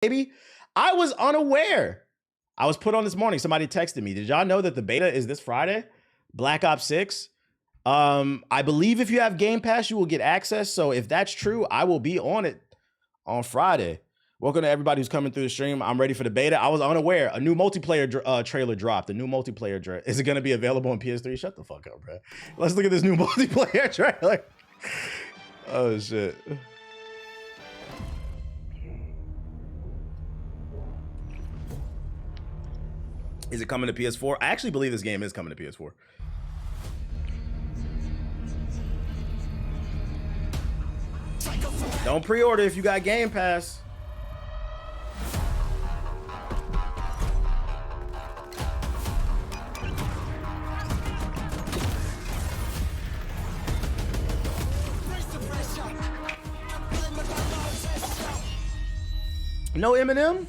baby. I was unaware. I was put on this morning. Somebody texted me. Did y'all know that the beta is this Friday? Black Ops 6. I believe if you have Game Pass, you will get access. So if that's true, I will be on it on Friday. Welcome to everybody who's coming through the stream. I'm ready for the beta. I was unaware. A new multiplayer trailer dropped. A new multiplayer is it going to be available on PS3? Shut the fuck up, bro. Let's look at this new multiplayer trailer. Oh, shit. Is it coming to PS4? I actually believe this game is coming to PS4. Don't pre-order if you got Game Pass. No Eminem?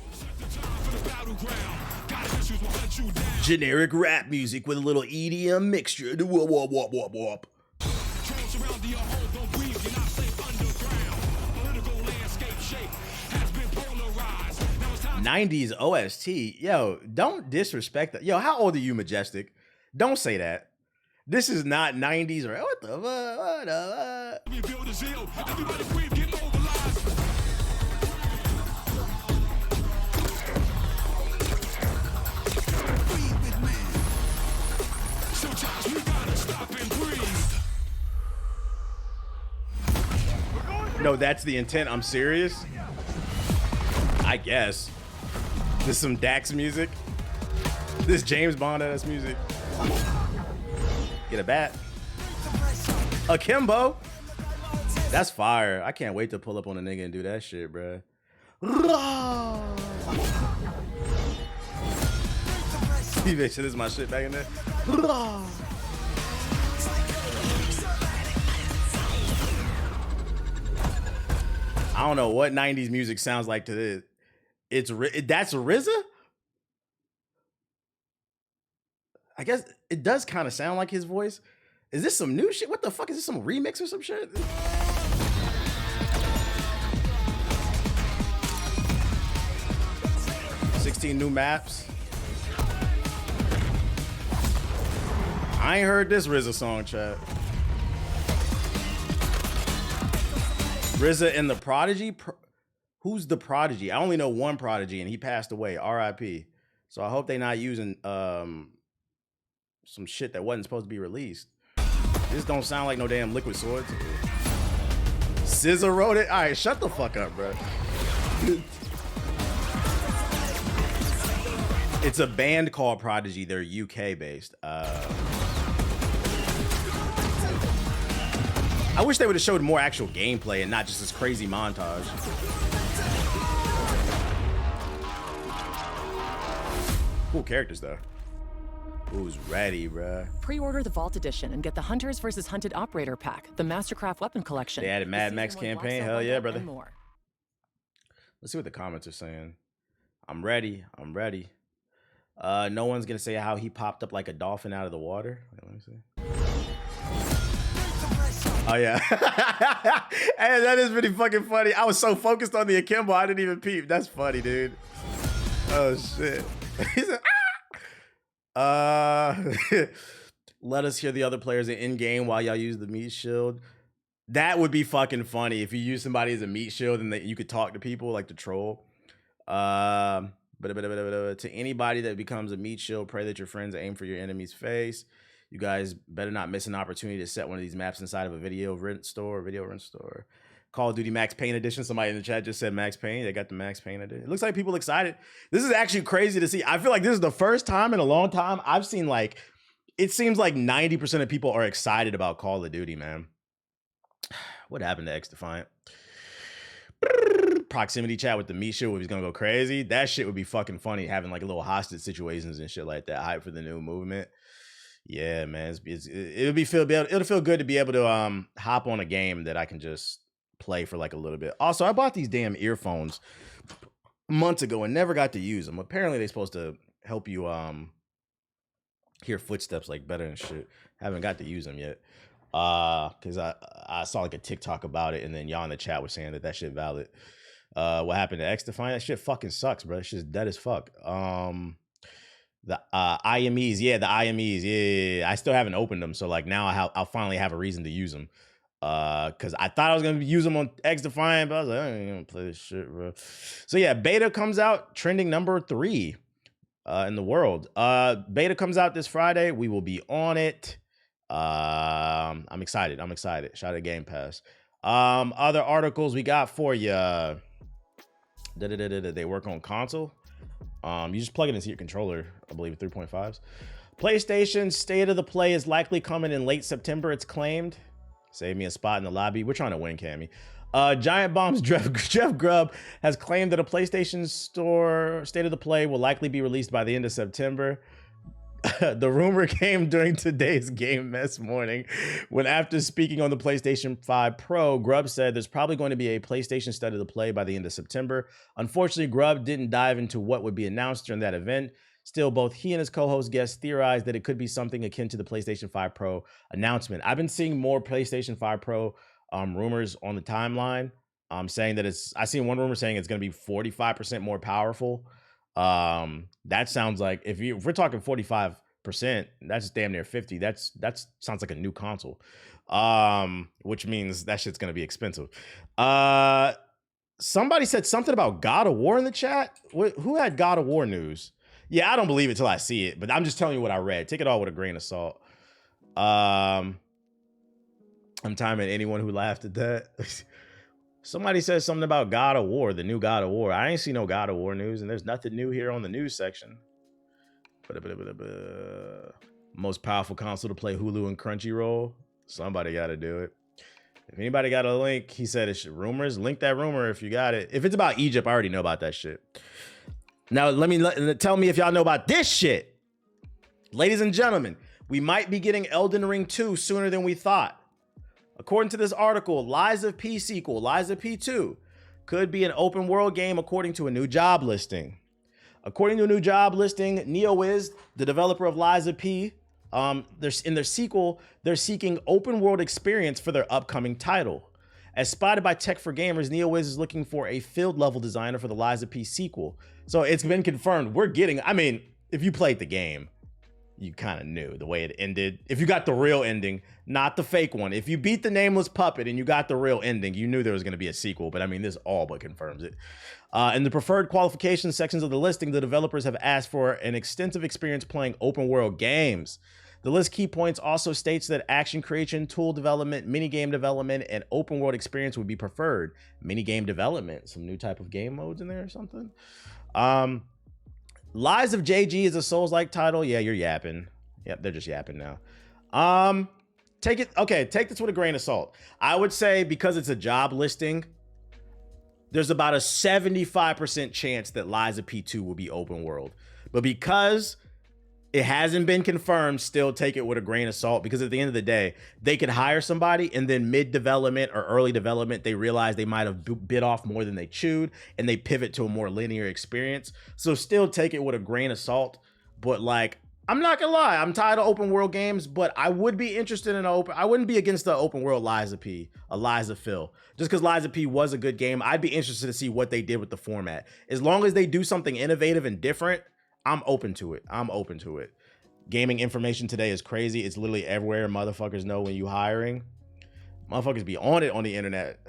Generic rap music with a little EDM mixture. Whoop, whoop, whoop, whoop, whoop. 90s OST. Yo, don't disrespect that. Yo, how old are you, Majestic? Don't say that. This is not 90s or what the fuck? No, that's the intent. I'm serious. I guess. This some Dax music. This James Bond ass music. Get a bat. Akimbo. That's fire. I can't wait to pull up on a nigga and do that shit, bro. This is my shit back in there. I don't know what 90s music sounds like to this. That's RZA? I guess it does kind of sound like his voice. Is this some new shit? What the fuck? Is this some remix or some shit? $16 new maps. I ain't heard this RZA song, chat. RZA and the Prodigy? Who's the Prodigy? I only know one Prodigy, and he passed away. R.I.P. So I hope they not using some shit that wasn't supposed to be released. This don't sound like no damn Liquid Swords. SZA wrote it? All right, shut the fuck up, bro. It's a band called Prodigy. They're UK based. I wish they would have showed more actual gameplay and not just this crazy montage. Cool characters though. Who's ready, bruh? Pre-order the Vault Edition and get the Hunters vs. Hunted Operator Pack, the Mastercraft Weapon Collection. They added Mad Max campaign. Hell yeah, brother. Let's see what the comments are saying. I'm ready. I'm ready. No one's gonna say how he popped up like a dolphin out of the water. Wait, let me see. Oh yeah. Hey, that is pretty fucking funny. I was so focused on the akimbo, I didn't even peep. That's funny, dude. Oh shit. He said, ah! Let us hear the other players in game while y'all use the meat shield. That would be fucking funny if you use somebody as a meat shield and that you could talk to people like the troll. To anybody that becomes a meat shield, pray that your friends aim for your enemy's face. You guys better not miss an opportunity to set one of these maps inside of a video rent store. Call of Duty Max Payne edition. Somebody in the chat just said Max Payne. They got the Max Payne edition. It looks like people excited. This is actually crazy to see. I feel like this is the first time in a long time I've seen like, it seems like 90% of people are excited about Call of Duty, man. What happened to X Defiant? Proximity chat with the meat shit where he's gonna go crazy. That shit would be fucking funny, having like little hostage situations and shit like that. Hype for the new movement. Yeah, man. It'll feel good to be able to hop on a game that I can just play for like a little bit. Also, I bought these damn earphones months ago and never got to use them. Apparently they're supposed to help you hear footsteps like better and shit. Haven't got to use them yet. Because I saw like a TikTok about it, and then y'all in the chat was saying that shit valid. What happened to X Defiant? That shit fucking sucks, bro. That shit's dead as fuck. The IMEs, yeah, the IMEs, yeah. I still haven't opened them, so like now I'll finally have a reason to use them. Because I thought I was gonna use them on X Defiant, but I was like, I ain't gonna play this shit, bro. So yeah, beta comes out, trending number 3 in the world. Beta comes out this Friday. We will be on it. I'm excited. Shout out Game Pass. Other articles we got for you. They work on console. You just plug it into your controller, I believe 3.5s. PlayStation State of the Play is likely coming in late September, it's claimed. Save me a spot in the lobby. We're trying to win, Cammy. Giant Bomb's Jeff Grubb has claimed that a PlayStation Store State of the Play will likely be released by the end of September. The rumor came during today's Game Mess morning when, after speaking on the PlayStation 5 Pro, Grubb said there's probably going to be a PlayStation State of the Play by the end of September. Unfortunately, Grubb didn't dive into what would be announced during that event. Still, both he and his co-host guest theorized that it could be something akin to the PlayStation 5 Pro announcement. I've been seeing more PlayStation 5 Pro rumors on the timeline, saying that I seen one rumor saying it's going to be 45% more powerful. That sounds like if we're talking 45%, that's damn near 50. That sounds like a new console. Which means that shit's gonna be expensive. Somebody said something about God of War in the chat. Who had God of War news? Yeah, I don't believe it till I see it, but I'm just telling you what I read. Take it all with a grain of salt. I'm timing anyone who laughed at that. Somebody said something about God of War, the new God of War. I ain't see no God of War news, and there's nothing new here on the news section. Most powerful console to play Hulu and Crunchyroll. Somebody got to do it. If anybody got a link, he said it's rumors. Link that rumor if you got it. If it's about Egypt, I already know about that shit. Now, tell me if y'all know about this shit. Ladies and gentlemen, we might be getting Elden Ring 2 sooner than we thought. According to this article, Lies of P sequel, Lies of P2, could be an open world game according to a new job listing. According to a new job listing, NeoWiz, the developer of Lies of P, in their sequel, they're seeking open world experience for their upcoming title. As spotted by Tech for Gamers, NeoWiz is looking for a field level designer for the Lies of P sequel. So it's been confirmed. If you played the game, you kind of knew the way it ended. If you got the real ending, not the fake one. If you beat the Nameless Puppet and you got the real ending, you knew there was going to be a sequel. But this all but confirms it. In the preferred qualifications sections of the listing, the developers have asked for an extensive experience playing open world games. The list key points also states that action creation, tool development, minigame development, and open world experience would be preferred. Minigame development, some new type of game modes in there or something. Lies of JG is a Souls-like title. Yeah, you're yapping. Yep, they're just yapping now. Take this with a grain of salt. I would say because it's a job listing, there's about a 75% chance that Lies of P2 will be open world. But because it hasn't been confirmed, still take it with a grain of salt, because at the end of the day, they could hire somebody and then mid-development or early development, they realize they might have bit off more than they chewed and they pivot to a more linear experience. So still take it with a grain of salt. But I'm not gonna lie, I'm tired of open world games, but I would be interested in I wouldn't be against the open world Lies of P, a Lies of Phil. Just because Lies of P was a good game, I'd be interested to see what they did with the format. As long as they do something innovative and different, I'm open to it. Gaming information today is crazy. It's literally everywhere. Motherfuckers know when you hiring. Motherfuckers be on it on the internet.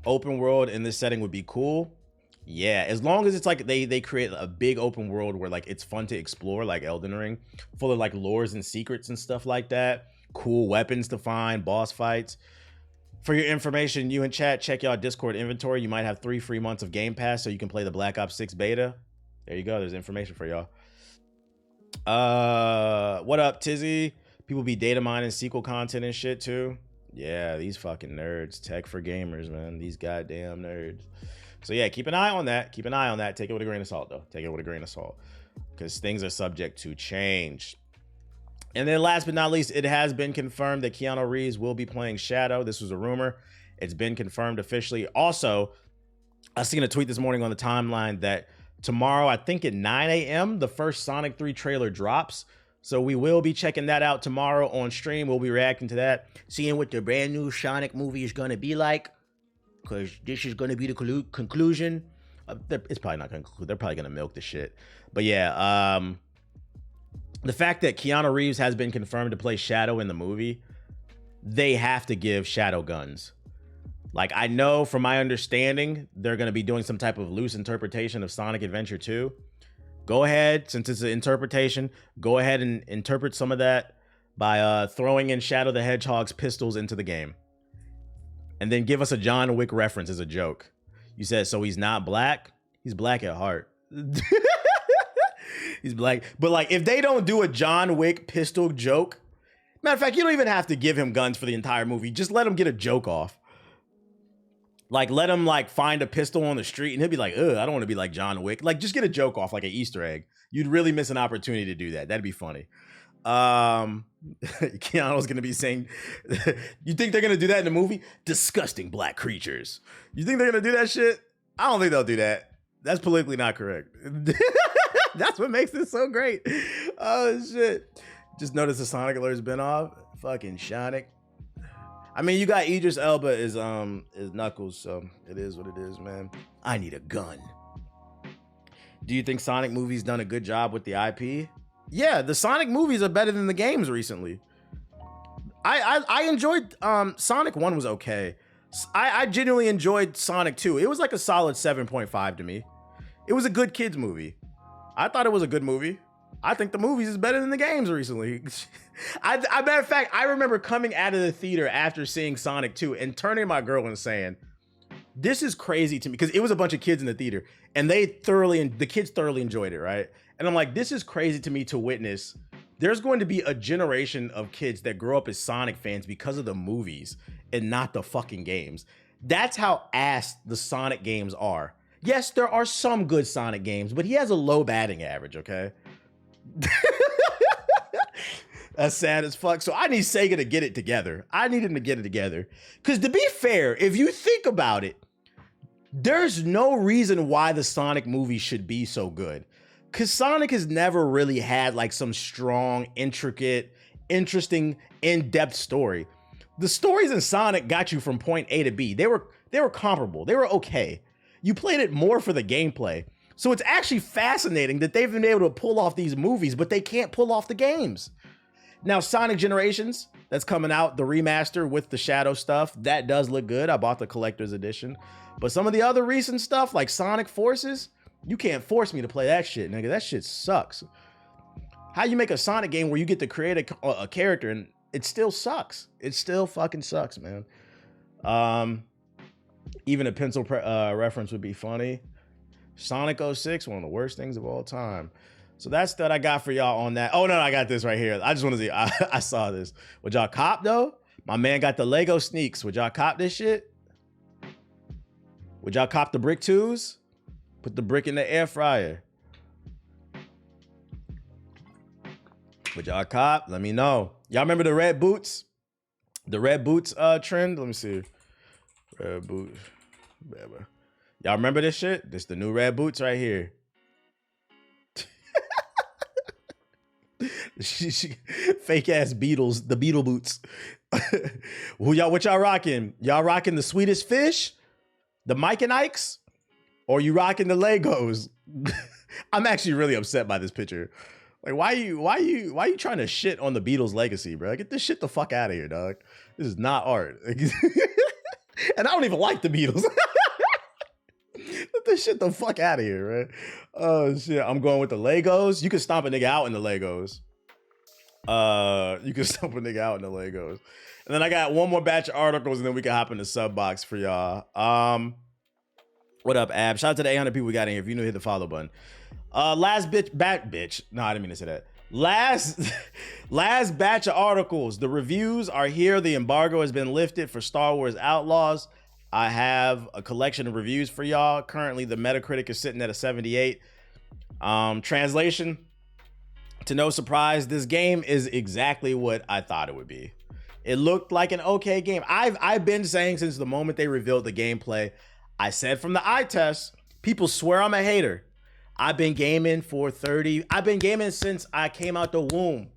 Open world in this setting would be cool. Yeah, as long as it's they create a big open world where it's fun to explore, like Elden Ring, full of lores and secrets and stuff like that. Cool weapons to find, boss fights. For your information, you in chat, check y'all Discord inventory. You might have 3 free months of Game Pass so you can play the Black Ops 6 beta. There you go. There's information for y'all. What up, Tizzy? People be data mining sequel content and shit too. Yeah, these fucking nerds. Tech for Gamers, man. These goddamn nerds. So yeah, keep an eye on that. Take it with a grain of salt, though. Take it with a grain of salt, because things are subject to change. And then last but not least, it has been confirmed that Keanu Reeves will be playing Shadow. This was a rumor. It's been confirmed officially. Also, I seen a tweet this morning on the timeline that tomorrow, I think at 9 a.m., the first Sonic 3 trailer drops. So we will be checking that out tomorrow on stream. We'll be reacting to that, seeing what the brand new Sonic movie is going to be like, because this is going to be the conclusion. It's probably not going to conclude. They're probably going to milk the shit. But yeah, the fact that Keanu Reeves has been confirmed to play Shadow in the movie, they have to give Shadow guns. Like, I know from my understanding, they're going to be doing some type of loose interpretation of Sonic Adventure 2. Go ahead, since it's an interpretation, go ahead and interpret some of that by throwing in Shadow the Hedgehog's pistols into the game. And then give us a John Wick reference as a joke. You said, so he's not black? He's black at heart. He's black. But like, if they don't do a John Wick pistol joke, matter of fact, you don't even have to give him guns for the entire movie. Just let him get a joke off. Like, let him like find a pistol on the street and he'll be like, ugh, I don't want to be like John Wick. Like, just get a joke off, like an Easter egg. You'd really miss an opportunity to do that. That'd be funny. Keanu's gonna be saying, you think they're gonna do that in the movie? Disgusting black creatures. You think they're gonna do that shit? I don't think they'll do that. That's politically not correct. That's what makes this so great. Oh shit. Just noticed the Sonic alert's been off. Fucking Sonic. I mean, you got Idris Elba is Knuckles, so it is what it is, man. I need a gun. Do you think Sonic movies done a good job with the IP? Yeah, the Sonic movies are better than the games recently. I enjoyed Sonic 1 was okay. I genuinely enjoyed Sonic 2. It was like a solid 7.5 to me. It was a good kids movie. I thought it was a good movie. I think the movies is better than the games recently. Matter of fact, I remember coming out of the theater after seeing Sonic 2 and turning to my girl and saying, this is crazy to me, because it was a bunch of kids in the theater and the kids thoroughly enjoyed it, right? And I'm like, this is crazy to me to witness. There's going to be a generation of kids that grow up as Sonic fans because of the movies and not the fucking games. That's how ass the Sonic games are. Yes, there are some good Sonic games, but he has a low batting average, okay? That's sad as fuck. So I need Sega to get it together. I need him to get it together. Because to be fair, if you think about it, there's no reason why the Sonic movie should be so good. Because Sonic has never really had like some strong, intricate, interesting, in-depth story. The stories in Sonic got you from point A to B. They were comparable. They were okay. You played it more for the gameplay. So it's actually fascinating that they've been able to pull off these movies, but they can't pull off the games. Now, Sonic Generations, that's coming out, the remaster with the Shadow stuff, that does look good. I bought the collector's edition. But some of the other recent stuff, like Sonic Forces, you can't force me to play that shit, nigga. That shit sucks. How you make a Sonic game where you get to create a character and it still sucks? It still fucking sucks, man. Even a pencil reference would be funny. Sonic 06, one of the worst things of all time. So that's that I got for y'all on that. Oh, no, I got this right here. I just want to see. I saw this. Would y'all cop, though? My man got the Lego sneaks. Would y'all cop this shit? Would y'all cop the brick twos? Put the brick in the air fryer. Would y'all cop? Let me know. Y'all remember the red boots? The red boots trend? Let me see. Red boots. Y'all remember this shit? This the new red boots right here. Fake ass Beatles, the Beetle boots. What y'all rocking? Y'all rocking the Swedish Fish? The Mike and Ikes? Or you rocking the Legos? I'm actually really upset by this picture. Like, why you trying to shit on the Beatles legacy, bro? Get this shit the fuck out of here, dog. This is not art. And I don't even like the Beatles. Get this shit the fuck out of here, right? Oh shit, I'm going with the Legos. You can stomp a nigga out in the Legos. You can stomp a nigga out in the Legos. And then I got one more batch of articles, and then we can hop in the sub box for y'all. What up, Ab? Shout out to the 800 people we got in here. If you new, hit the follow button. Last bitch. No, I didn't mean to say that. Last batch of articles. The reviews are here. The embargo has been lifted for Star Wars Outlaws. I have a collection of reviews for y'all. Currently, the Metacritic is sitting at a 78. Translation, to no surprise, this game is exactly what I thought it would be. It looked like an okay game. I've been saying since the moment they revealed the gameplay, I said from the eye test, people swear I'm a hater. I've been gaming since I came out the womb.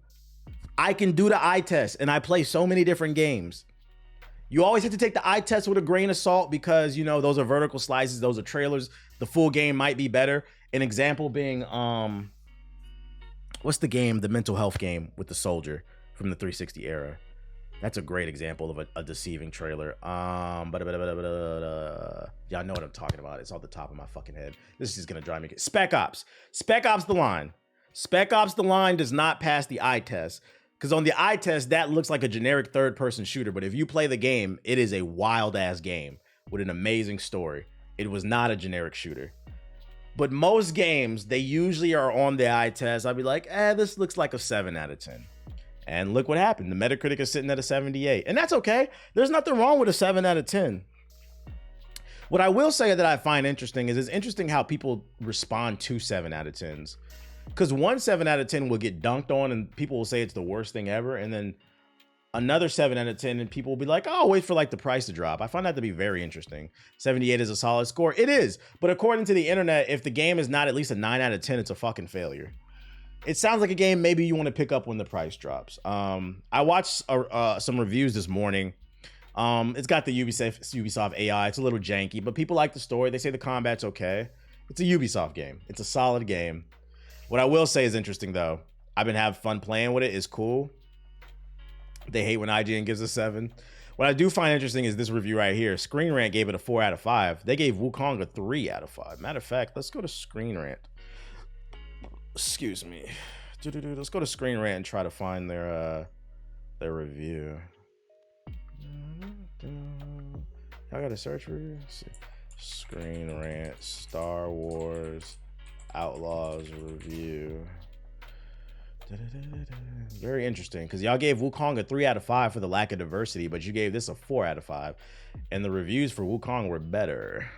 I can do the eye test, and I play so many different games. You always have to take the eye test with a grain of salt because, you know, those are vertical slices, those are trailers. The full game might be better. An example being, what's the game, the mental health game with the soldier from the 360 era? That's a great example of a deceiving trailer. Y'all know what I'm talking about. It's off the top of my fucking head. This is gonna drive me. Spec Ops. Spec Ops The Line. Spec Ops The Line does not pass the eye test. Because on the eye test, that looks like a generic third-person shooter. But if you play the game, it is a wild-ass game with an amazing story. It was not a generic shooter. But most games, they usually are on the eye test. I'd be like, this looks like a 7 out of 10. And look what happened. The Metacritic is sitting at a 78. And that's okay. There's nothing wrong with a 7 out of 10. What I will say that I find interesting is it's interesting how people respond to 7 out of 10s. Because one 7 out of 10 will get dunked on and people will say it's the worst thing ever. And then another 7 out of 10 and people will be like, oh, wait for like the price to drop. I find that to be very interesting. 78 is a solid score. It is. But according to the internet, if the game is not at least a 9 out of 10, it's a fucking failure. It sounds like a game maybe you want to pick up when the price drops. I watched some reviews this morning. It's got the Ubisoft AI. It's a little janky, but people like the story. They say the combat's okay. It's a Ubisoft game. It's a solid game. What I will say is interesting, though. I've been having fun playing with it. It's cool. They hate when IGN gives a 7. What I do find interesting is this review right here. Screen Rant gave it a 4 out of 5. They gave Wukong a 3 out of 5. Matter of fact, let's go to Screen Rant. Excuse me. Let's go to Screen Rant and try to find their review. I gotta search for you. Screen Rant, Star Wars Outlaws review. Very interesting, because y'all gave Wukong a 3 out of 5 for the lack of diversity, but you gave this a 4 out of 5, and the reviews for Wukong were better.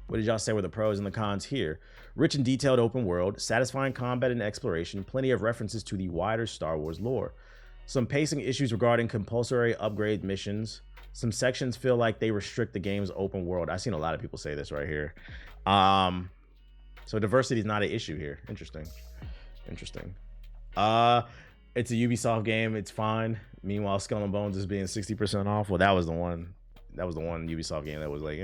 What did y'all say were the pros and the cons here? Rich and detailed open world, satisfying combat and exploration, plenty of references to the wider Star Wars lore. Some pacing issues regarding compulsory upgrade missions. Some sections feel like they restrict the game's open world. I've seen a lot of people say this right here. So diversity is not an issue here. Interesting. It's a Ubisoft game. It's fine. Meanwhile, Skull and Bones is being 60% off. Well, that was the one Ubisoft game that was like,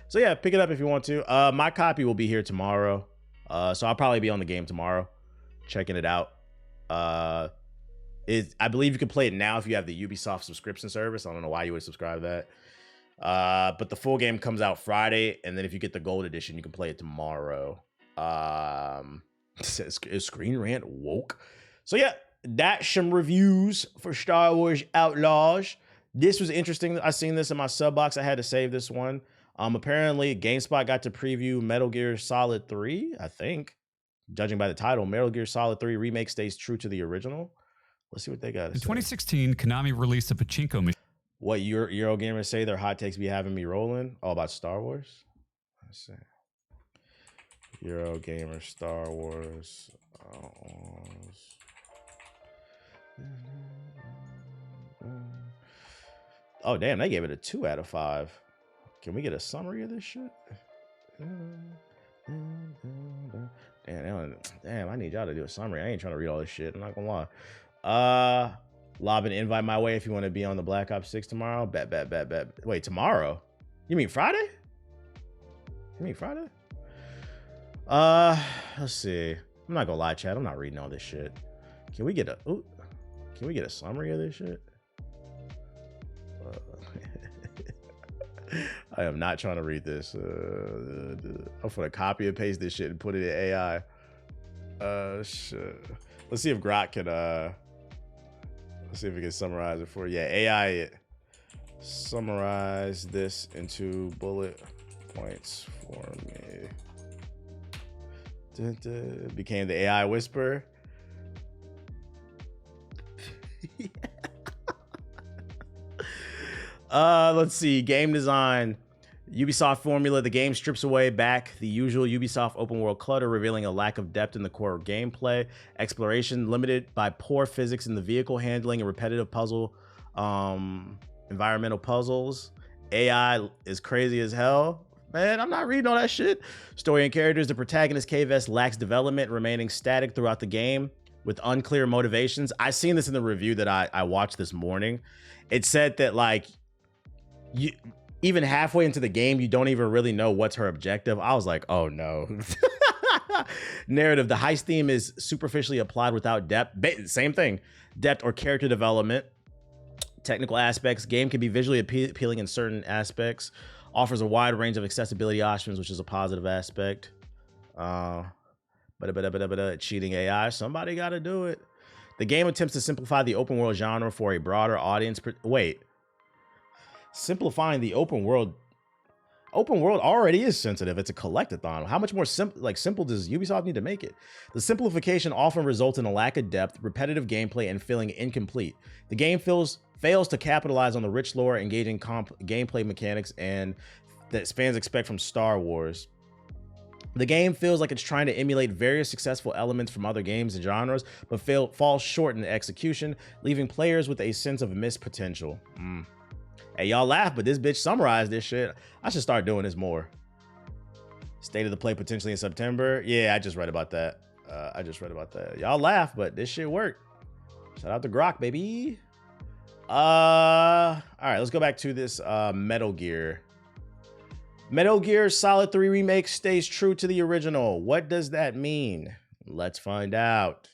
So yeah, pick it up if you want to. My copy will be here tomorrow. So I'll probably be on the game tomorrow, checking it out. I believe you can play it now if you have the Ubisoft subscription service. I don't know why you would subscribe to that. But the full game comes out Friday, and then if you get the gold edition, you can play it tomorrow. Is Screen Rant woke? So yeah, that's some reviews for Star Wars Outlaws. This was interesting. I seen this in my sub box. I had to save this one. Apparently GameSpot got to preview Metal Gear Solid 3, I think. Judging by the title, Metal Gear Solid 3 Remake stays true to the original. Let's see what they got to say. In 2016, Konami released a pachinko machine. What Eurogamers say their hot takes be having me rolling? All about Star Wars? Let's see. Eurogamer Star Wars. Oh, damn, they gave it a 2 out of 5. Can we get a summary of this shit? Damn, I need y'all to do a summary. I ain't trying to read all this shit. I'm not gonna lie. Lob an invite my way if you want to be on the Black Ops 6 tomorrow. Bet. Wait, tomorrow? You mean Friday? Let's see. I'm not gonna lie, chat. I'm not reading all this shit. Can we get a summary of this shit? I am not trying to read this. I'm gonna copy and paste this shit and put it in AI. Shit. Let's see if Grok can let's see if we can summarize it for you. Yeah, AI summarize this into bullet points for me. Became the AI whisperer. Let's see. Game design. Ubisoft formula. The game strips away back the usual Ubisoft open world clutter, revealing a lack of depth in the core gameplay. Exploration limited by poor physics in the vehicle handling and repetitive puzzle, environmental puzzles. AI is crazy as hell. Man, I'm not reading all that shit. Story and characters. The protagonist K-Vest lacks development, remaining static throughout the game, with unclear motivations. I seen this in the review that I watched this morning. It said that like you even halfway into the game, you don't even really know what's her objective. I was like, oh no. Narrative. The heist theme is superficially applied without depth. Same thing. Depth or character development. Technical aspects. Game can be visually appealing in certain aspects. Offers a wide range of accessibility options, which is a positive aspect. Cheating AI. Somebody got to do it. The game attempts to simplify the open world genre for a broader audience. Wait. Simplifying the open world already is sensitive. It's a collectathon. How much more simple does Ubisoft need to make it? The simplification often results in a lack of depth, repetitive gameplay, and feeling incomplete. The game fails to capitalize on the rich lore, engaging gameplay mechanics, and that fans expect from Star Wars. The game feels like it's trying to emulate various successful elements from other games and genres, but falls short in the execution, leaving players with a sense of missed potential. Hey, y'all laugh, but this bitch summarized this shit. I should start doing this more. State of the play potentially in September. Yeah, I just read about that. Y'all laugh, but this shit worked. Shout out to Grok, baby. All right, let's go back to this Metal Gear. Metal Gear Solid 3 Remake stays true to the original. What does that mean? Let's find out.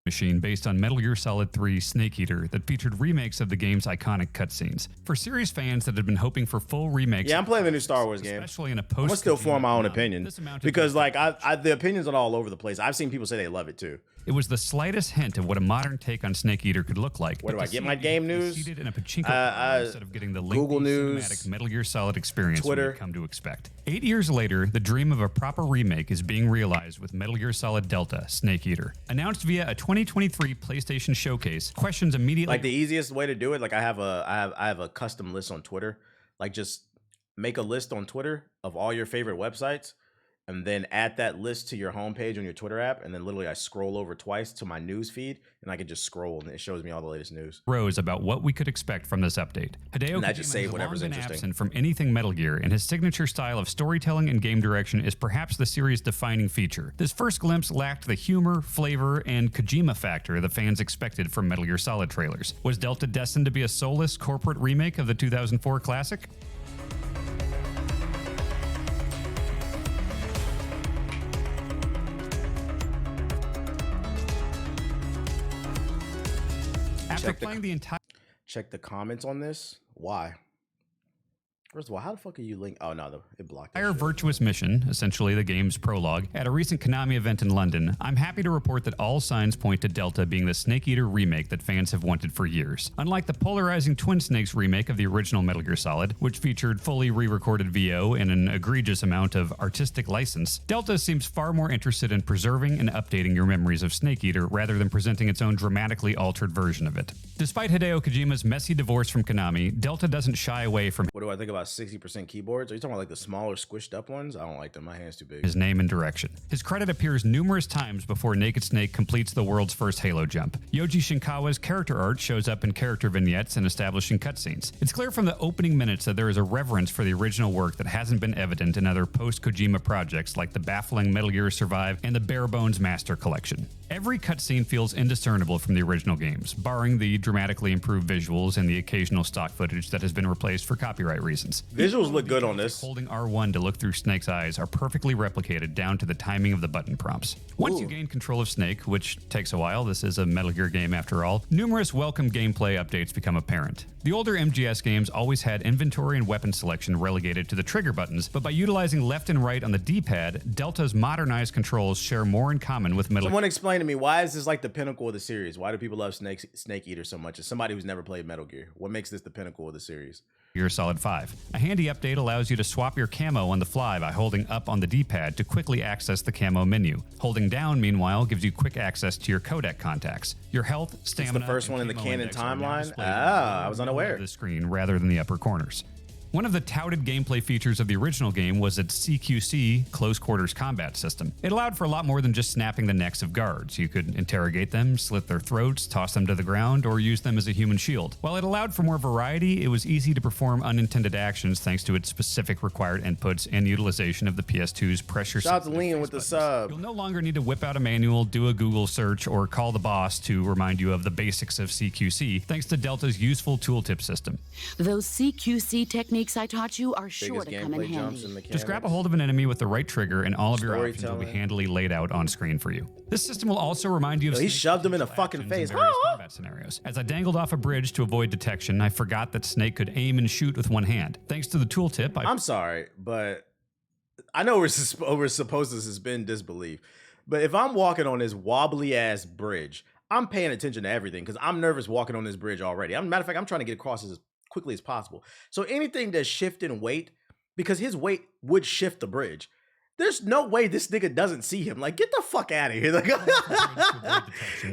Machine based on Metal Gear Solid 3 Snake Eater that featured remakes of the game's iconic cutscenes. For series fans that had been hoping for full remakes, yeah, I'm playing the new Star Wars game. Especially in a I'm gonna still form my own opinion because like the opinions are all over the place. I've seen people say they love it too. It was the slightest hint of what a modern take on Snake Eater could look like. Where do I get my game news? Seated in a pachinko instead of getting the Google News, cinematic Metal Gear Solid experience Twitter. we've come to expect. 8 years later, the dream of a proper remake is being realized with Metal Gear Solid Delta Snake Eater. Announced via a 2023 PlayStation showcase, questions immediately. Like the easiest way to do it, like I have a custom list on Twitter. Like just make a list on Twitter of all your favorite websites, and then add that list to your homepage on your Twitter app, and then literally I scroll over twice to my news feed, and I can just scroll, and it shows me all the latest news. Rose about what we could expect from this update. Hideo Kojima just save has whatever's long been interesting. absent from anything Metal Gear, and his signature style of storytelling and game direction is perhaps the series' defining feature. This first glimpse lacked the humor, flavor, and Kojima factor that fans expected from Metal Gear Solid trailers. Was Delta destined to be a soulless corporate remake of the 2004 classic? After playing the entire Check the comments on this. Why? First of all, how the fuck are you linked? Oh no, it blocked. entire virtuous mission, essentially the game's prologue, at a recent Konami event in London, I'm happy to report that all signs point to Delta being the Snake Eater remake that fans have wanted for years. Unlike the polarizing Twin Snakes remake of the original Metal Gear Solid, which featured fully re-recorded VO and an egregious amount of artistic license, Delta seems far more interested in preserving and updating your memories of Snake Eater rather than presenting its own dramatically altered version of it. Despite Hideo Kojima's messy divorce from Konami, Delta doesn't shy away from What do I think about 60% keyboards? Are you talking about like the smaller squished up ones? I don't like them. My hand's too big. his name and direction. His credit appears numerous times before Naked Snake completes the world's first Halo jump. Yoji Shinkawa's character art shows up in character vignettes and establishing cutscenes. It's clear from the opening minutes that there is a reverence for the original work that hasn't been evident in other post-Kojima projects like the baffling Metal Gear Survive and the bare bones Master Collection. Every cutscene feels indiscernible from the original games, barring the dramatically improved visuals and the occasional stock footage that has been replaced for copyright reasons. Visuals look good on this. Holding R1 to look through Snake's eyes are perfectly replicated down to the timing of the button prompts. Once you gain control of Snake, which takes a while, this is a Metal Gear game after all, numerous welcome gameplay updates become apparent. The older MGS games always had inventory and weapon selection relegated to the trigger buttons, but by utilizing left and right on the D-pad, Delta's modernized controls share more in common with Metal Gear. Someone explain to me, why is this like the pinnacle of the series? Why do people love Snake Eater so much? As somebody who's never played Metal Gear, what makes this the pinnacle of the series? Gear Solid 5. A handy update allows you to swap your camo on the fly by holding up on the D-pad to quickly access the camo menu. Holding down, meanwhile, gives you quick access to your codec contacts. Your health, stamina, It's the first and one in the camo canon index are now timeline? displayed in I was unaware. the screen rather than the upper corners. One of the touted gameplay features of the original game was its CQC, close quarters combat system. It allowed for a lot more than just snapping the necks of guards. You could interrogate them, slit their throats, toss them to the ground, or use them as a human shield. While it allowed for more variety, it was easy to perform unintended actions thanks to its specific required inputs and utilization of the PS2's pressure. Shout out to Lean with the sub. You'll no longer need to whip out a manual, do a Google search, or call the boss to remind you of the basics of CQC, thanks to Delta's useful tooltip system. Those CQC techniques I taught you are sure to come in handy. Just grab a hold of an enemy with the right trigger and all of your options will be handily laid out on screen for you. This system will also remind you of he shoved him in the fucking face. In various combat scenarios. As I dangled off a bridge to avoid detection, I forgot that Snake could aim and shoot with one hand. Thanks to the tooltip, I'm sorry, but I know we're supposed to suspend disbelief, but if I'm walking on this wobbly ass bridge, I'm paying attention to everything because I'm nervous walking on this bridge already. Matter of fact, I'm trying to get across as quickly as possible. So anything that's shifting weight, because his weight would shift the bridge. There's no way this nigga doesn't see him. Like, get the fuck out of here. Like,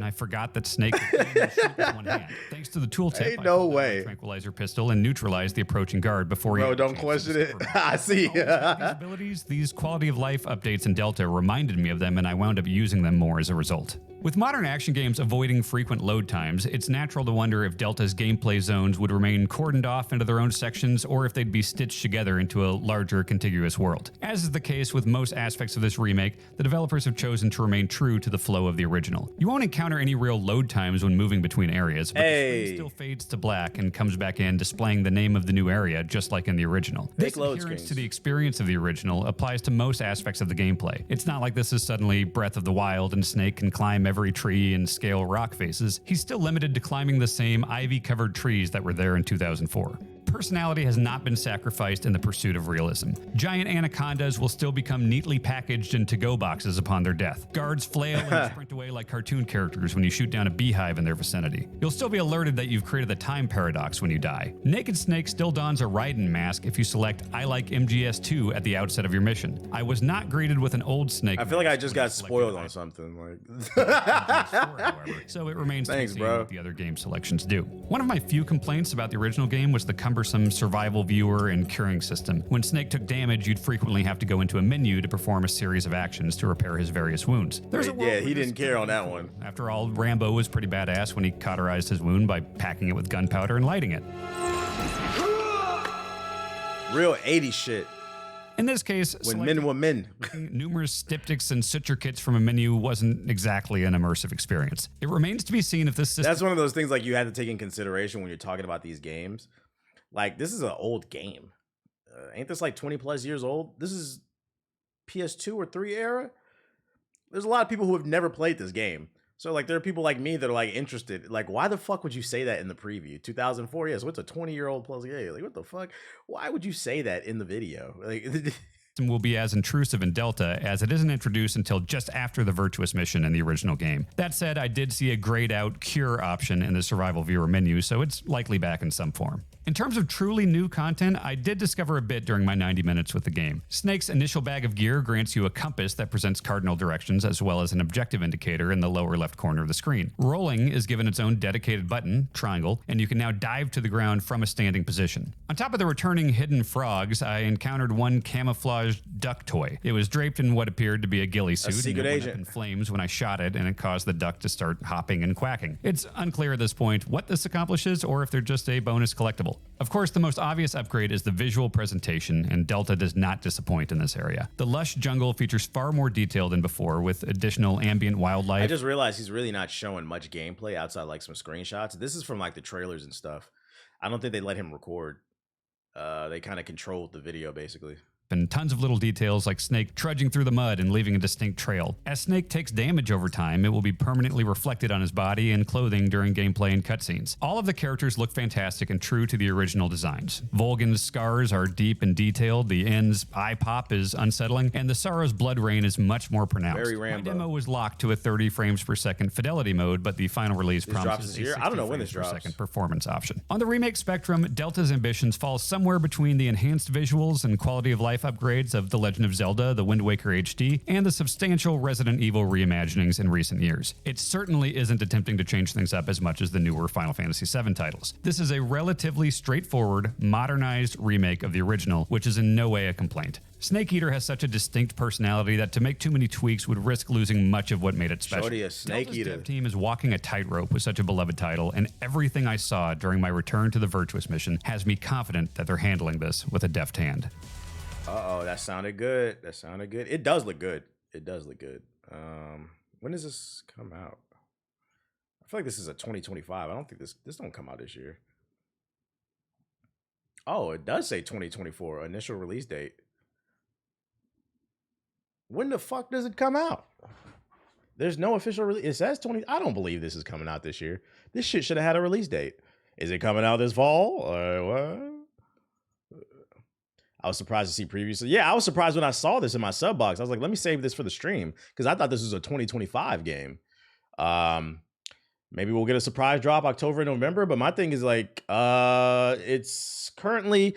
I forgot that Snake could aim and shoot with one hand. Thanks to the tooltip, ain't no way. Tranquilizer pistol and neutralize the approaching guard before Bro, don't question it. I see. These abilities, these quality of life updates in Delta reminded me of them, and I wound up using them more as a result. With modern action games avoiding frequent load times, it's natural to wonder if Delta's gameplay zones would remain cordoned off into their own sections or if they'd be stitched together into a larger contiguous world. As is the case with most aspects of this remake, the developers have chosen to remain true to the flow of the original. You won't encounter any real load times when moving between areas, but the screen still fades to black and comes back in displaying the name of the new area just like in the original. This adherence to the experience of the original applies to most aspects of the gameplay. It's not like this is suddenly Breath of the Wild and Snake can climb every tree and scale rock faces. He's still limited to climbing the same ivy-covered trees that were there in 2004. Personality has not been sacrificed in the pursuit of realism. Giant anacondas will still become neatly packaged in to-go boxes upon their death. Guards flail and sprint away like cartoon characters when you shoot down a beehive in their vicinity. You'll still be alerted that you've created the time paradox when you die. Naked Snake still dons a Raiden mask if you select I like MGS2 at the outset of your mission. I was not greeted with an old Snake. I feel like I just got spoiled on something. So it remains to be seen what the other game selections do. One of my few complaints about the original game was the cumbersome survival viewer and curing system. When Snake took damage, you'd frequently have to go into a menu to perform a series of actions to repair his various wounds. Yeah, he didn't care on that one. After all, Rambo was pretty badass when he cauterized his wound by packing it with gunpowder and lighting it. Real 80s shit. In this case, when men were men. Numerous styptics and suture kits from a menu wasn't exactly an immersive experience. It remains to be seen if this system... That's one of those things like you had to take in consideration when you're talking about these games. Like, this is an old game. Ain't this like 20 plus years old? This is PS2 or 3 era. There's a lot of people who have never played this game. So like there are people like me that are like interested. Like, why the fuck would you say that in the preview? 2004, yes, what's a 20-year-old plus game? Like, what the fuck? Why would you say that in the video? Like will be as intrusive in Delta as it isn't introduced until just after the Virtuous mission in the original game. That said, I did see a grayed out cure option in the survival viewer menu, so it's likely back in some form. In terms of truly new content, I did discover a bit during my 90 minutes with the game. Snake's initial bag of gear grants you a compass that presents cardinal directions as well as an objective indicator in the lower left corner of the screen. Rolling is given its own dedicated button, triangle, and you can now dive to the ground from a standing position. On top of the returning hidden frogs, I encountered one camouflaged duck toy. It was draped in what appeared to be a ghillie suit, secret and it agent. went up in flames when I shot it, and it caused the duck to start hopping and quacking. It's unclear at this point what this accomplishes or if they're just a bonus collectible. Of course, the most obvious upgrade is the visual presentation, and Delta does not disappoint in this area. The lush jungle features far more detail than before, with additional ambient wildlife. I just realized he's really not showing much gameplay outside like some screenshots. This is from like the trailers and stuff. I don't think they let him record. They kind of controlled the video basically. And tons of little details like Snake trudging through the mud and leaving a distinct trail. As Snake takes damage over time, it will be permanently reflected on his body and clothing during gameplay and cutscenes. All of the characters look fantastic and true to the original designs. Volgan's scars are deep and detailed, the N's eye pop is unsettling, and the Sorrow's blood rain is much more pronounced. Very Rambo. My demo was locked to a 30 frames per second fidelity mode, but the final release promises a 60 I don't know when this frames per drops. second performance option. On the remake spectrum, Delta's ambitions fall somewhere between the enhanced visuals and quality of life life upgrades of The Legend of Zelda, The Wind Waker HD, and the substantial Resident Evil reimaginings in recent years. It certainly isn't attempting to change things up as much as the newer Final Fantasy VII titles. This is a relatively straightforward, modernized remake of the original, which is in no way a complaint. Snake Eater has such a distinct personality that to make too many tweaks would risk losing much of what made it special. Shorty a Snake Eater. Delta's dev team is walking a tightrope with such a beloved title, and everything I saw during my return to the Virtuous mission has me confident that they're handling this with a deft hand. Uh-oh, that sounded good. That sounded good. It does look good. It does look good. When does this come out? I feel like this is a 2025. I don't think this don't come out this year. Oh, it does say 2024, initial release date. When the fuck does it come out? There's no official release. It says 20. I don't believe this is coming out this year. This shit should have had a release date. Is it coming out this fall? Or what? I was surprised to see previously. Yeah, I was surprised when I saw this in my sub box. I was like, let me save this for the stream because I thought this was a 2025 game. Maybe we'll get a surprise drop October and November. But my thing is like, it's currently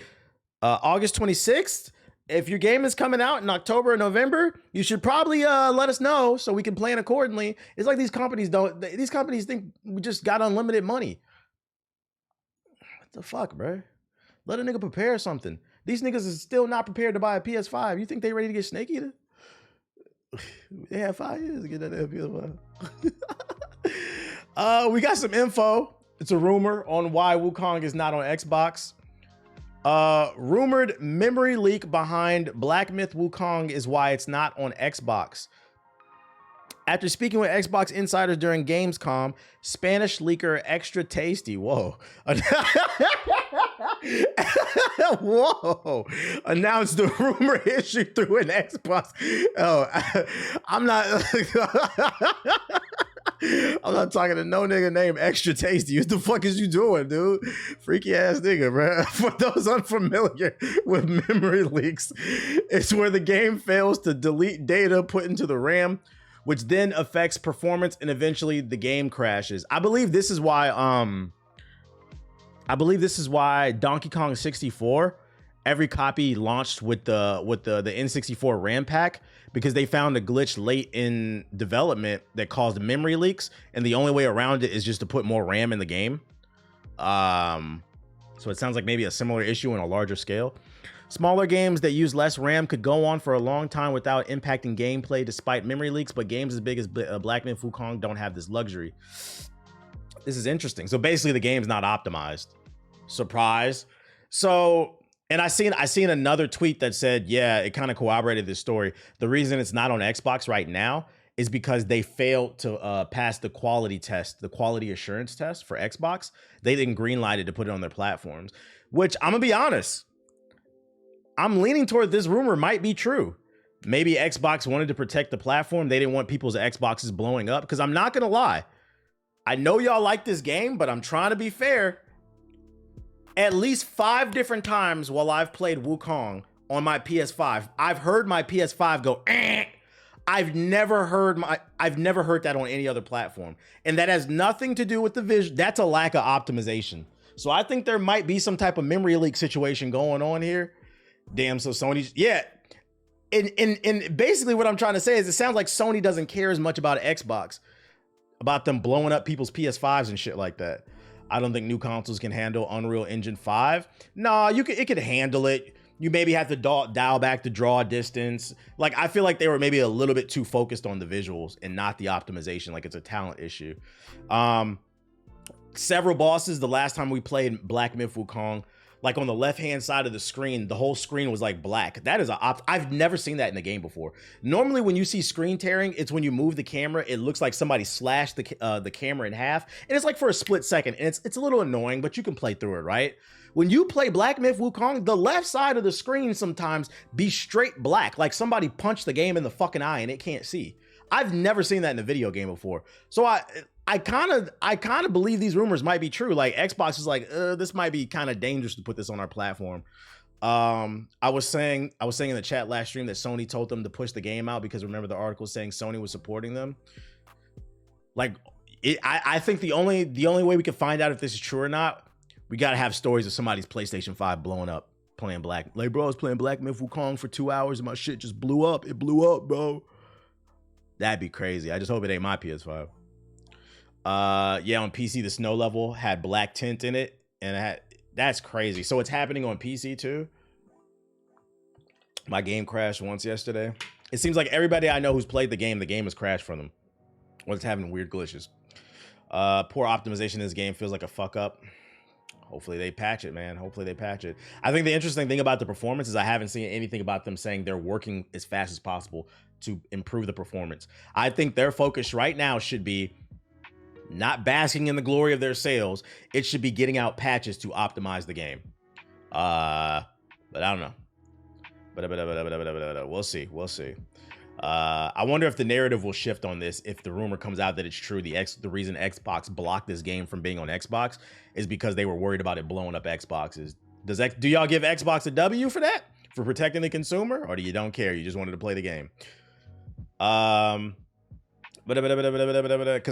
August 26th. If your game is coming out in October or November, you should probably let us know so we can plan accordingly. It's like these companies think we just got unlimited money. What the fuck, bro? Let a nigga prepare something. These niggas is still not prepared to buy a PS5. You think they ready to get Snake Eater? They have 5 years to get that PS5. We got some info. It's a rumor on why Wukong is not on Xbox. Rumored memory leak behind Black Myth Wukong is why it's not on Xbox. After speaking with Xbox insiders during Gamescom, Spanish leaker Extra Tasty, whoa, whoa, announced the rumor issue through an Xbox. Oh, I'm not talking to no nigga named Extra Tasty. What the fuck is you doing, dude? Freaky ass nigga, bro. For those unfamiliar with memory leaks, it's where the game fails to delete data put into the RAM, which then affects performance and eventually the game crashes. I believe this is why Donkey Kong 64, every copy launched with the N64 RAM pack, because they found a glitch late in development that caused memory leaks, and the only way around it is just to put more RAM in the game. So it sounds like maybe a similar issue on a larger scale. Smaller games that use less RAM could go on for a long time without impacting gameplay despite memory leaks, but games as big as Black Myth Wukong don't have this luxury. This is interesting. So basically the game's not optimized. Surprise. So, and I seen another tweet that said, yeah, it kind of corroborated this story. The reason it's not on Xbox right now is because they failed to pass the quality test, the quality assurance test for Xbox. They didn't greenlight it to put it on their platforms, which I'm gonna be honest, I'm leaning toward this rumor might be true. Maybe Xbox wanted to protect the platform. They didn't want people's Xboxes blowing up, because I'm not gonna lie, I know y'all like this game, but I'm trying to be fair. At least 5 different times while I've played Wukong on my PS5, I've heard my PS5 go, eh. I've never heard that on any other platform. And that has nothing to do with the vision. That's a lack of optimization. So I think there might be some type of memory leak situation going on here. Damn, so Sony's, yeah. And basically what I'm trying to say is it sounds like Sony doesn't care as much about Xbox, about them blowing up people's PS5s and shit like that. I don't think new consoles can handle Unreal Engine 5. Nah, it could handle it. You maybe have to dial back the draw distance. Like, I feel like they were maybe a little bit too focused on the visuals and not the optimization. Like, it's a talent issue. Several bosses, the last time we played Black Myth Wukong, like on the left-hand side of the screen, the whole screen was like black. That is I've never seen that in the game before. Normally when you see screen tearing, it's when you move the camera, it looks like somebody slashed the camera in half. And it's like for a split second, and it's a little annoying, but you can play through it, right? When you play Black Myth Wukong, the left side of the screen sometimes be straight black, like somebody punched the game in the fucking eye and it can't see. I've never seen that in a video game before. So I kind of believe these rumors might be true. Like Xbox is like, this might be kind of dangerous to put this on our platform. I was saying in the chat last stream that Sony told them to push the game out because remember the article saying Sony was supporting them. Like, I think the only way we can find out if this is true or not, we got to have stories of somebody's PlayStation 5 blowing up playing Black. Like, bro, I was playing Black Myth Wukong for 2 hours and my shit just blew up. It blew up, bro. That'd be crazy. I just hope it ain't my PS5. Yeah, on PC, the snow level had black tint in it. And that's crazy. So it's happening on PC too? My game crashed once yesterday. It seems like everybody I know who's played the game has crashed for them. Or it's having weird glitches. Poor optimization in this game feels like a fuck up. Hopefully they patch it, man. Hopefully they patch it. I think the interesting thing about the performance is I haven't seen anything about them saying they're working as fast as possible to improve the performance. I think their focus right now should be not basking in the glory of their sales. It should be getting out patches to optimize the game. But I don't know. But we'll see. We'll see. I wonder if the narrative will shift on this if the rumor comes out that it's true. The reason Xbox blocked this game from being on Xbox is because they were worried about it blowing up Xboxes. Do y'all give Xbox a W for that? For protecting the consumer? Or do you don't care? You just wanted to play the game? Because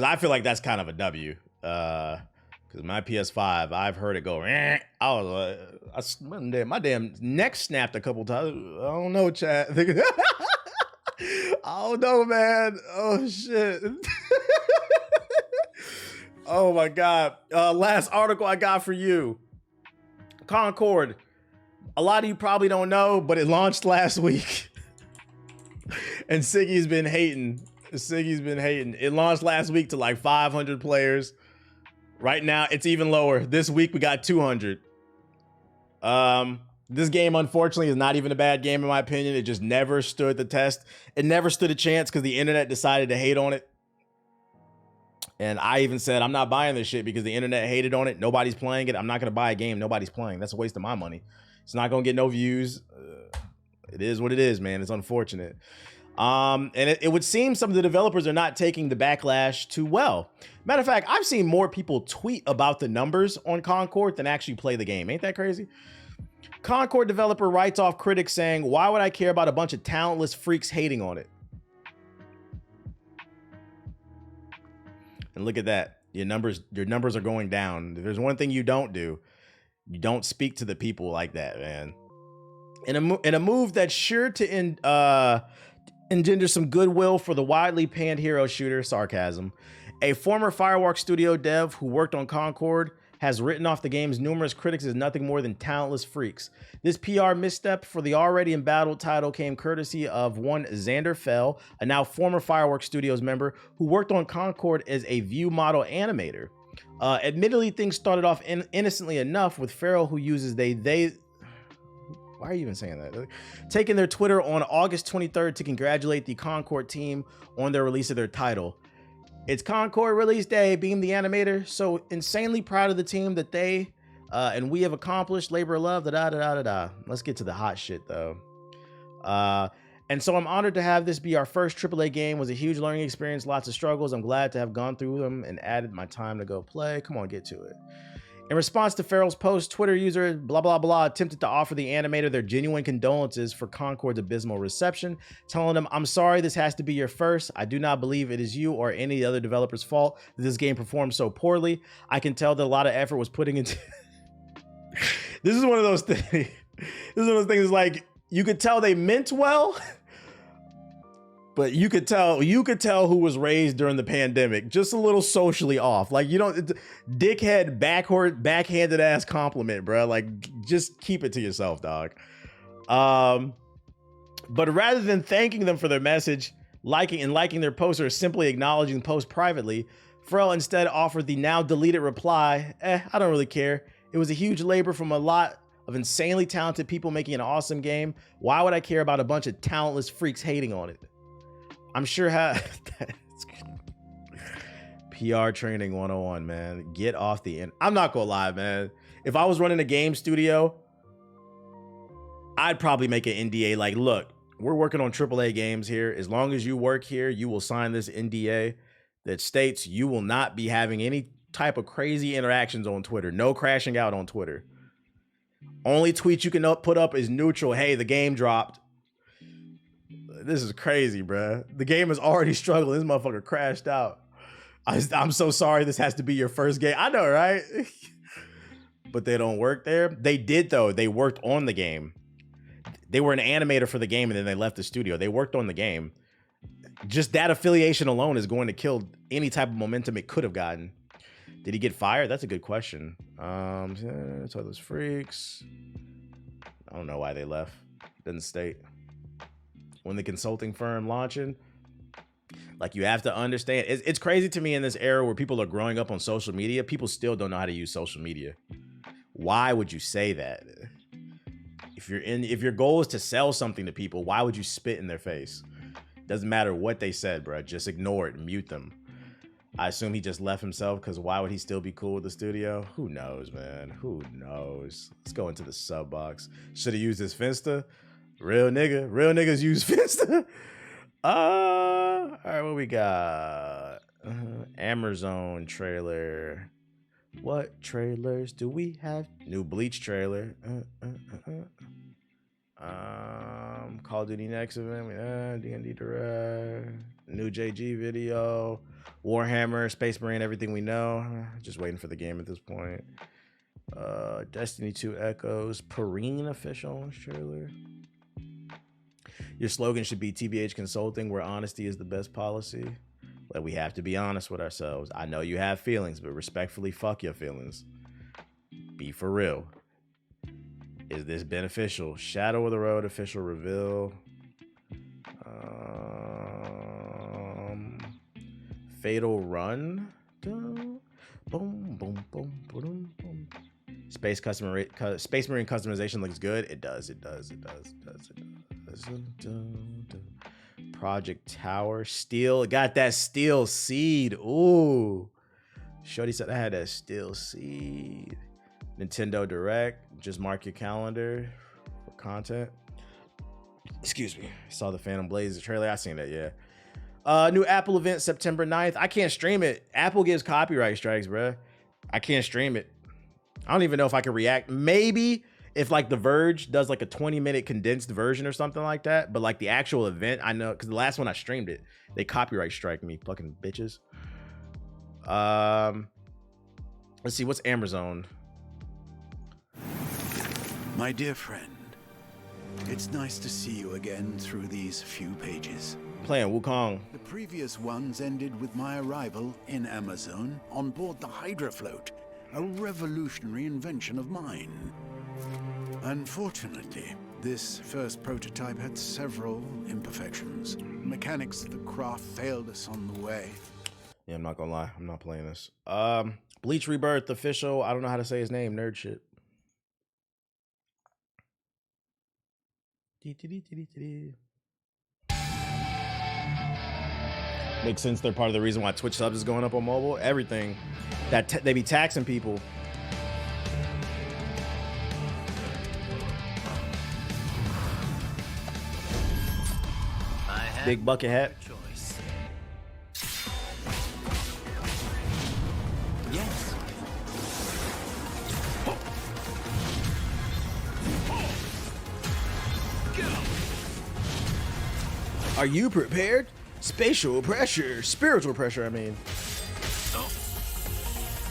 I feel like that's kind of a W. Because my PS5, I've heard it go. My damn neck snapped a couple times. I don't know, chat. I don't know, man. Oh shit. Oh my god. Last article I got for you. Concord. A lot of you probably don't know, but it launched last week. And Siggy's been hating. It launched last week to like 500 players. Right now, it's even lower. This week, we got 200. This game, unfortunately, is not even a bad game, in my opinion. It just never stood the test. It never stood a chance because the internet decided to hate on it. And I even said, I'm not buying this shit because the internet hated on it. Nobody's playing it. I'm not going to buy a game nobody's playing. That's a waste of my money. It's not going to get no views. It is what it is, man. It's unfortunate. And it would seem some of the developers are not taking the backlash too well. Matter of fact, I've seen more people tweet about the numbers on Concord than actually play the game. Ain't that crazy? Concord developer writes off critics saying, why would I care about a bunch of talentless freaks hating on it? And look at that. Your numbers are going down. If there's one thing you don't do, you don't speak to the people like that, man. In a move that's sure to engender some goodwill for the widely panned hero shooter, sarcasm, a former Fireworks Studio dev who worked on Concord has written off the game's numerous critics as nothing more than talentless freaks. This PR misstep for the already embattled title came courtesy of one Xander Fell, a now former Fireworks Studios member who worked on Concord as a view model animator. Admittedly, things started off innocently enough with Farrell, who uses they. Why are you even saying that? Taking their Twitter on August 23rd to congratulate the Concord team on their release of their title. It's Concord release day, Beam the animator. So insanely proud of the team that they and we have accomplished. Labor of love, da-da-da-da-da. Let's get to the hot shit, though. And so I'm honored to have this be our first AAA game. It was a huge learning experience, lots of struggles. I'm glad to have gone through them and added my time to go play. Come on, get to it. In response to Farrell's post, Twitter user blah, blah, blah attempted to offer the animator their genuine condolences for Concord's abysmal reception, telling them, I'm sorry this has to be your first. I do not believe it is you or any other developer's fault that this game performed so poorly. I can tell that a lot of effort was putting into... This is one of those things. This is one of those things like, you could tell they meant well, but you could tell who was raised during the pandemic, just a little socially off. Like, you don't, dickhead, backhanded ass compliment, bro. Like, just keep it to yourself, dog. But rather than thanking them for their message, liking their post, or simply acknowledging the post privately, Farrell instead offered the now deleted reply, I don't really care. It was a huge labor from a lot of insanely talented people making an awesome game. Why would I care about a bunch of talentless freaks hating on it? I'm sure how PR training 101, man. Get off the end. I'm not gonna lie, man. If I was running a game studio, I'd probably make an NDA like, look, we're working on AAA games here. As long as you work here, you will sign this NDA that states you will not be having any type of crazy interactions on Twitter. No crashing out on Twitter. Only tweet you can put up is neutral. Hey, the game dropped. This is crazy, bruh. The game is already struggling. This motherfucker crashed out. I'm so sorry this has to be your first game. I know, right? but they don't work there. They did, though. They worked on the game. They were an animator for the game, and then they left the studio. They worked on the game. Just that affiliation alone is going to kill any type of momentum it could have gotten. Did he get fired? That's a good question. So those freaks. I don't know why they left. Didn't state. When the consulting firm launching, like, you have to understand. It's crazy to me in this era where people are growing up on social media. People still don't know how to use social media. Why would you say that? If your goal is to sell something to people, why would you spit in their face? Doesn't matter what they said, bro. Just ignore it and mute them. I assume he just left himself, because why would he still be cool with the studio? Who knows, man? Who knows? Let's go into the sub box. Should have used his Finsta. Real nigga. Real niggas use Finsta. All right, what we got? Amazon trailer. What trailers do we have? New Bleach trailer. Call of Duty next event. D&D Direct. New JG video. Warhammer, Space Marine, everything we know. Just waiting for the game at this point. Destiny 2 Echoes. Perrine official trailer. Your slogan should be TBH Consulting, where honesty is the best policy. Like, we have to be honest with ourselves. I know you have feelings, but respectfully, fuck your feelings. Be for real. Is this beneficial? Shadow of the Road official reveal. Fatal Run. Boom, boom, boom, boom, boom. Space Marine customization looks good. It does. Project Tower. Steel. Got that steel seed. Ooh. Shorty said I had that steel seed. Nintendo Direct. Just mark your calendar for content. Excuse me. Saw the Phantom Blaze trailer. I seen that, yeah. New Apple event September 9th. I can't stream it. Apple gives copyright strikes, bruh. I can't stream it. I don't even know if I can react. Maybe if like The Verge does like a 20-minute condensed version or something like that. But like the actual event, I know, because the last one I streamed it, they copyright strike me, fucking bitches. Let's see, what's Amazon? My dear friend, it's nice to see you again through these few pages. Playing Wukong. The previous ones ended with my arrival in Amazon on board the Hydra float, a revolutionary invention of mine. Unfortunately, this first prototype had several imperfections. Mechanics of the craft failed us on the way. Yeah, I'm not gonna lie, I'm not playing this. Bleach Rebirth official. I don't know how to say his name. Nerd shit. Makes sense. They're part of the reason why Twitch subs is going up on mobile. Everything that they be taxing people. Big bucket hat. Yes. Are you prepared? Spatial pressure, spiritual pressure, I mean.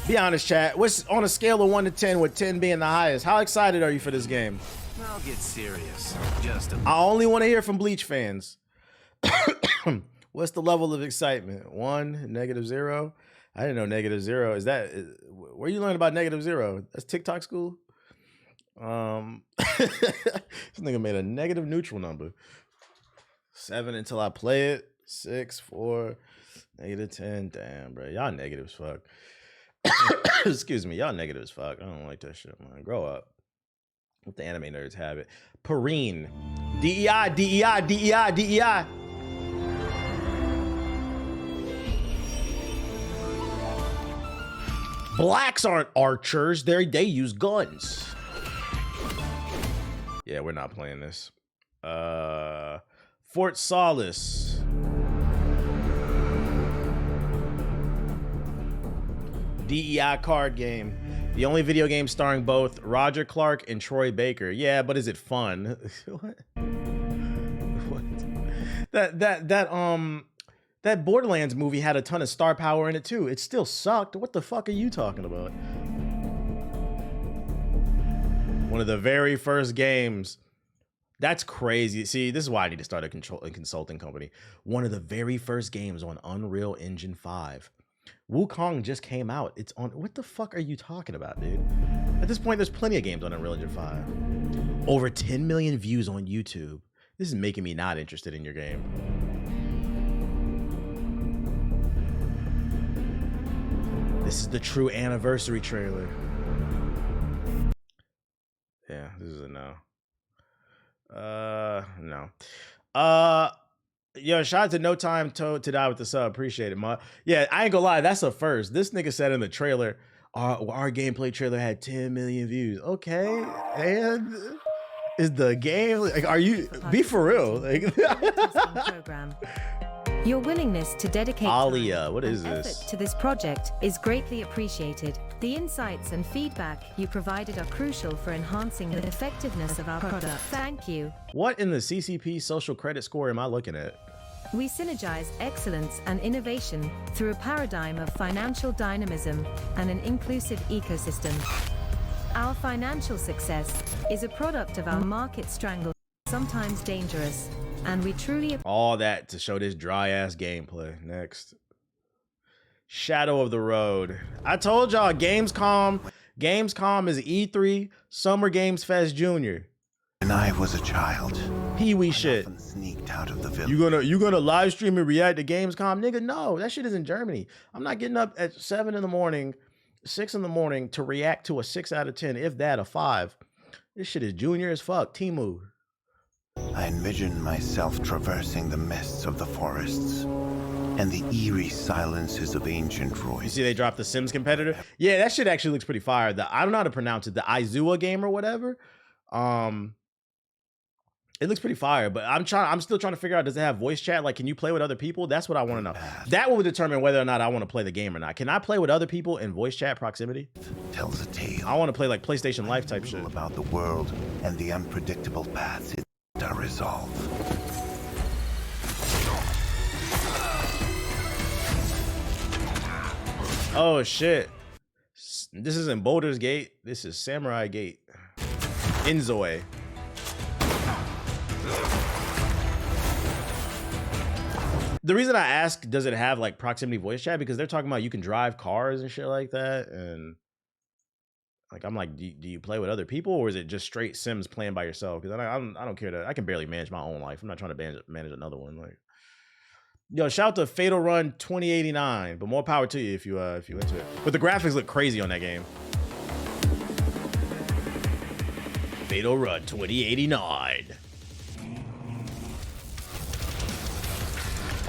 Be honest, chat. What's on a scale of 1 to 10, with 10 being the highest? How excited are you for this game? I'll get serious. I only want to hear from Bleach fans. What's the level of excitement? 1, -0? I didn't know -0. Is that where you learn about -0? That's TikTok school. This nigga made a negative neutral number. 7 until I play it. 6, 4, -10. Damn, bro. Y'all negative as fuck. Excuse me. Y'all negative as fuck. I don't like that shit, man. Grow up. Let the anime nerds have it. Perrine. DEI, DEI, DEI, DEI. Blacks aren't archers. They use guns. Yeah, we're not playing this. Fort Solace. DEI card game. The only video game starring both Roger Clark and Troy Baker. Yeah, but is it fun? What? That Borderlands movie had a ton of star power in it too. It still sucked. What the fuck are you talking about? One of the very first games. That's crazy. See, this is why I need to start a consulting company. One of the very first games on Unreal Engine 5. Wukong just came out. It's on. What the fuck are you talking about, dude? At this point, there's plenty of games on Unreal Engine 5. Over 10 million views on YouTube. This is making me not interested in your game. This is the true anniversary trailer. Yeah, this is a no. No. Yo, shout out to No Time to Die with the sub. Appreciate it, ma. Yeah, I ain't gonna lie, that's a first. This nigga said in the trailer, our gameplay trailer had 10 million views. Okay, and is the game like? Are you be for real? Like, your willingness to dedicate Alia, what is effort this? to this project is greatly appreciated. The insights and feedback you provided are crucial for enhancing the effectiveness of our product. Thank you. What in the CCP social credit score am I looking at? We synergize excellence and innovation through a paradigm of financial dynamism and an inclusive ecosystem. Our financial success is a product of our market strangle, sometimes dangerous, and we truly... All that to show this dry ass gameplay. Next. Shadow of the Road. I told y'all Gamescom is E3 Summer Games Fest Junior. When I was a child, Pee-wee shit. often sneaked out of the village. You gonna live stream and react to Gamescom? Nigga, no. That shit is in Germany. I'm not getting up at 7 in the morning, 6 in the morning to react to a 6 out of 10, if that, a 5. This shit is junior as fuck. Timu. I envisioned myself traversing the mists of the forests and the eerie silences of ancient ruins. You see they dropped the Sims competitor? Yeah, that shit actually looks pretty fire. I don't know how to pronounce it. The Izua game or whatever. It looks pretty fire, but I'm still trying to figure out, does it have voice chat? Like, can you play with other people? That's what I want to know. That will determine whether or not I want to play the game or not. Can I play with other people in voice chat proximity? Tells a tale. I want to play like PlayStation Life type shit. About the world and the unpredictable paths it to resolve. Oh shit. This isn't Boulder's Gate. This is Samurai Gate. Inzoi. The reason I ask, does it have like proximity voice chat? Because they're talking about you can drive cars and shit like that. And like, I'm like, do you play with other people, or is it just straight Sims playing by yourself? Because I don't care that I can barely manage my own life. I'm not trying to manage another one. Like, yo, shout out to Fatal Run 2089, but more power to you if you into it. But the graphics look crazy on that game. Fatal Run 2089.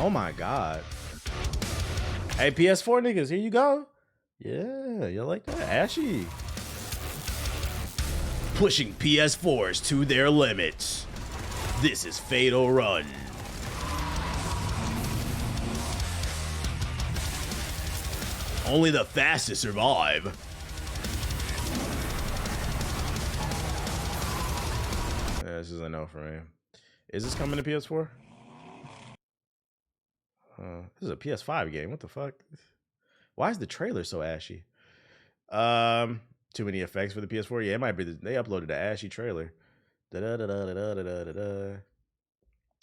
Oh my god. Hey, PS4 niggas, here you go. Yeah, you like that? Ashy. Pushing PS4s to their limits. This is Fatal Run. Only the fastest survive. Yeah, this is a no for me. Is this coming to PS4? This is a PS5 game. What the fuck? Why is the trailer so ashy? Too many effects for the PS4. Yeah, it might be. They uploaded the ashy trailer.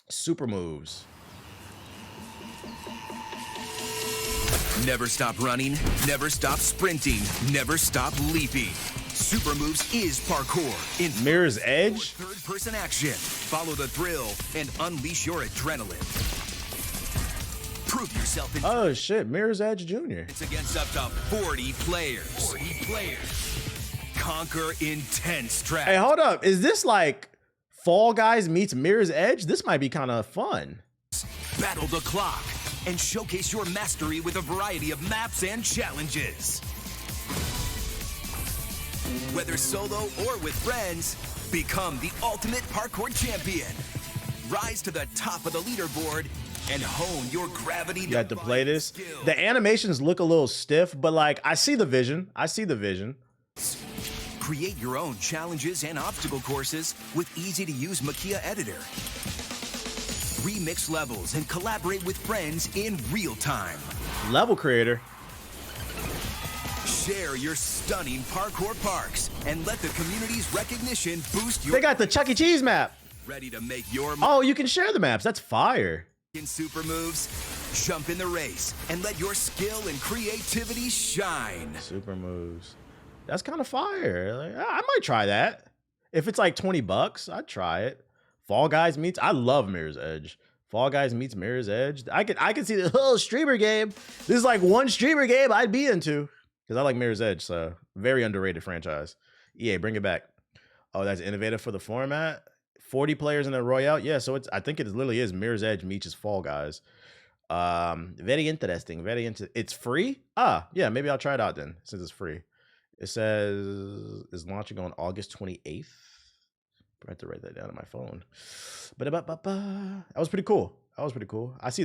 Super moves. Never stop running, never stop sprinting, never stop leaping. Super Moves is parkour in Mirror's Edge. Third-person action. Follow the thrill and unleash your adrenaline. Prove yourself in Oh shit, Mirror's Edge Jr. It's against up to 40 players. Conquer intense track. Hey, hold up. Is this like Fall Guys meets Mirror's Edge? This might be kind of fun. Battle the clock and showcase your mastery with a variety of maps and challenges. Whether solo or with friends, become the ultimate parkour champion. Rise to the top of the leaderboard and hone your gravity. You got to play this. The animations look a little stiff, but like I see the vision. Create your own challenges and obstacle courses with easy-to-use Makia Editor. Remix levels and collaborate with friends in real time. Level creator. Share your stunning parkour parks and let the community's recognition boost your... They got the Chuck E. Cheese map. Ready to make your... Oh, you can share the maps. That's fire. Super moves? Jump in the race and let your skill and creativity shine. Super moves. That's kind of fire. Like, I might try that. If it's like $20, I'd try it. Fall Guys meets... I love Mirror's Edge. Fall Guys meets Mirror's Edge. I could see the whole streamer game. This is like one streamer game I'd be into. Because I like Mirror's Edge, so very underrated franchise. EA, bring it back. Oh, that's innovative for the format. 40 players in a Royale. Yeah, so I think it literally is Mirror's Edge meets Fall Guys. Very interesting. It's free? Yeah, maybe I'll try it out then, since it's free. It says it's launching on August 28th. I have to write that down on my phone. But that was pretty cool. I see the